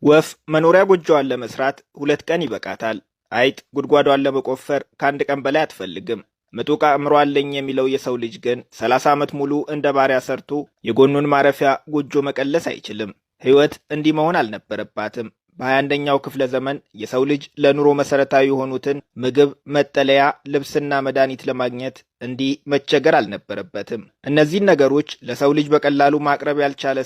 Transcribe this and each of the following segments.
ወፍ መኖሪያ ጎጆዋን ለመስራት 2 ቀን ይበቃታል። አይጥ ጉድጓዷን ለመቆፈር ከ1 ቀን በላይ አትፈልግም። ምጡቅ አእምሮ አለኝ የሚለው የሰው ልጅ ግን 30 ዓመት ሙሉ እንደ ባሪያ ሰርቶ የጎኑን ማረፊያ ጎጆ መቀለስ አይችልም። ሕይወት እንዲህ መሆን አልነበረባትም። በ21ኛው ክፍለ ዘመን የሰው ልጅ ለኑሮ መሰረታዊ የሆኑትን ምግብ፣ መጠለያ፣ ልብስና መድኃኒት ለማግኘት እንዲህ መቸገር አልነበረበትም። እነዚህን ነገሮች ለሰው ልጅ በቀላሉ ማቅረብ ያልቻለ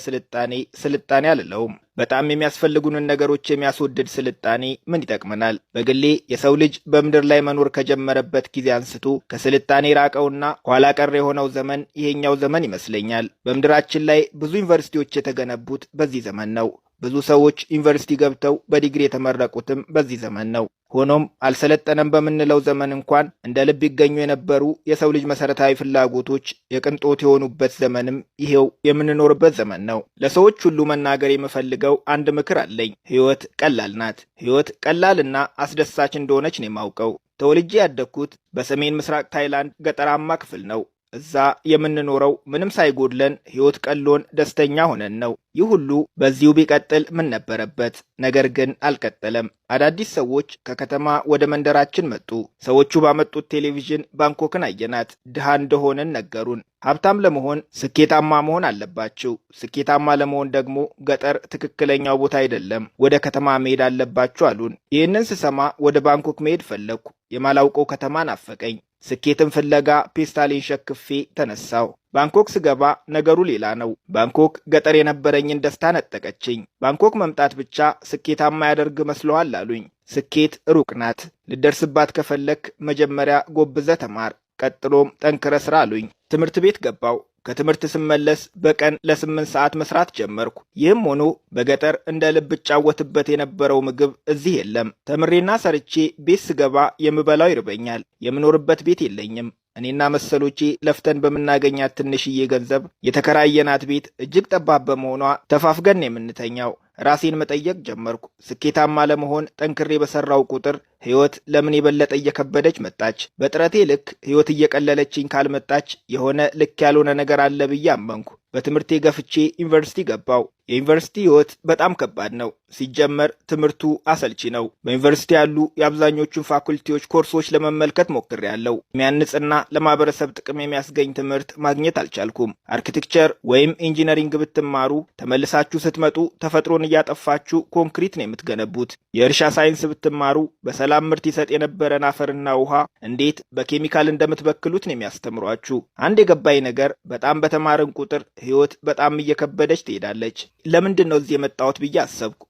ስልጣኔ አልለውም። በጣም የሚያስፈልጉንን ነገሮች የሚያስወድድ ስልጣኔ ምን ይጠቅመናል? በግሌ የሰው ልጅ በምድር ላይ መኖር ከጀመረበት ጊዜ አንስቶ ከስልጣኔ ራቀውና ኋላ ቀር የሆነው ዘመን ይሄኛው ዘመን ይመስለኛል። በምድራችን ላይ ብዙ ዩኒቨርሲቲዎች የተገነቡት በዚህ ዘመን ነው። ብዙ ሰዎች ዩኒቨርሲቲ ገብተው በዲግሪ የተመረቁትም በዚህ ዘመን ነው። ሆኖም አልሰለጠነም በምንለው ዘመን እንኳን እንደ ልብ ይገኙ የነበሩ የሰው ልጅ መሰረታዊ ፍላጎቶች የቅንጦት የሆኑበት ዘመንም ይሄው የምንኖርበት ዘመን ነው። ለሰዎች ሁሉ መናገር የምፈልገው አንድ ምክር አለኝ። ሕይወት ቀላል ናት። ሕይወት ቀላልና አስደሳች እንደሆነች ነው የማውቀው። ተወልጄ ያደግኩት በሰሜን ምስራቅ ታይላንድ ገጠራማ ክፍል ነው። እዛ የምንኖረው ምንም ሳይጎድለን ሕይወት ቀሎን ደስተኛ ሆነን ነው። ይህ ሁሉ በዚሁ ቢቀጥል ምን ነበረበት? ነገር ግን አልቀጠለም። አዳዲስ ሰዎች ከከተማ ወደ መንደራችን መጡ። ሰዎቹ ባመጡት ቴሌቪዥን ባንኮክን አየናት። ድሃ እንደሆንን ነገሩን። ሀብታም ለመሆን ስኬታማ መሆን አለባችሁ። ስኬታማ ለመሆን ደግሞ ገጠር ትክክለኛው ቦታ አይደለም፣ ወደ ከተማ መሄድ አለባችሁ አሉን። ይህንን ስሰማ ወደ ባንኮክ መሄድ ፈለግኩ። የማላውቀው ከተማ ናፈቀኝ። ስኬትን ፍለጋ ፔስታሌን ሸክፌ ተነሳው። ባንኮክ ስገባ ነገሩ ሌላ ነው። ባንኮክ ገጠር የነበረኝን ደስታ ነጠቀችኝ። ባንኮክ መምጣት ብቻ ስኬታማ ያደርግ መስሎሃል አሉኝ። ስኬት ሩቅ ናት። ልደርስባት ከፈለክ መጀመሪያ ጎብዘ ተማር፣ ቀጥሎም ጠንክረ ስራ አሉኝ። ትምህርት ቤት ገባው። ከትምህርት ስመለስ በቀን ለ8 ሰዓት መስራት ጀመርኩ። ይህም ሆኖ በገጠር እንደ ልብ እጫወትበት የነበረው ምግብ እዚህ የለም። ተምሬና ሰርቼ ቤት ስገባ የምበላው ይርበኛል። የምኖርበት ቤት የለኝም። እኔና መሰሎቼ ለፍተን በምናገኛት ትንሽዬ ገንዘብ የተከራየናት ቤት እጅግ ጠባብ በመሆኗ ተፋፍገን የምንተኛው። ራሴን መጠየቅ ጀመርኩ። ስኬታማ ለመሆን ጠንክሬ በሰራው ቁጥር ሕይወት ለምን የበለጠ እየከበደች መጣች? በጥረቴ ልክ ሕይወት እየቀለለችኝ ካልመጣች የሆነ ልክ ያልሆነ ነገር አለ ብዬ አመንኩ። በትምህርቴ ገፍቼ ዩኒቨርሲቲ ገባው። የዩኒቨርሲቲ ሕይወት በጣም ከባድ ነው። ሲጀመር ትምህርቱ አሰልቺ ነው። በዩኒቨርሲቲ ያሉ የአብዛኞቹን ፋኩልቲዎች ኮርሶች ለመመልከት ሞክሬያለሁ። የሚያንጽና ለማህበረሰብ ጥቅም የሚያስገኝ ትምህርት ማግኘት አልቻልኩም። አርኪቴክቸር ወይም ኢንጂነሪንግ ብትማሩ ተመልሳችሁ ስትመጡ ተፈጥሮን እያጠፋችሁ ኮንክሪት ነው የምትገነቡት። የእርሻ ሳይንስ ብትማሩ በሰላም ምርት ይሰጥ የነበረን አፈርና ውሃ እንዴት በኬሚካል እንደምትበክሉት ነው የሚያስተምሯችሁ። አንድ የገባኝ ነገር በጣም በተማርን ቁጥር ሕይወት በጣም እየከበደች ትሄዳለች። ለምንድን ነው እዚህ የመጣሁት ብዬ አሰብኩ።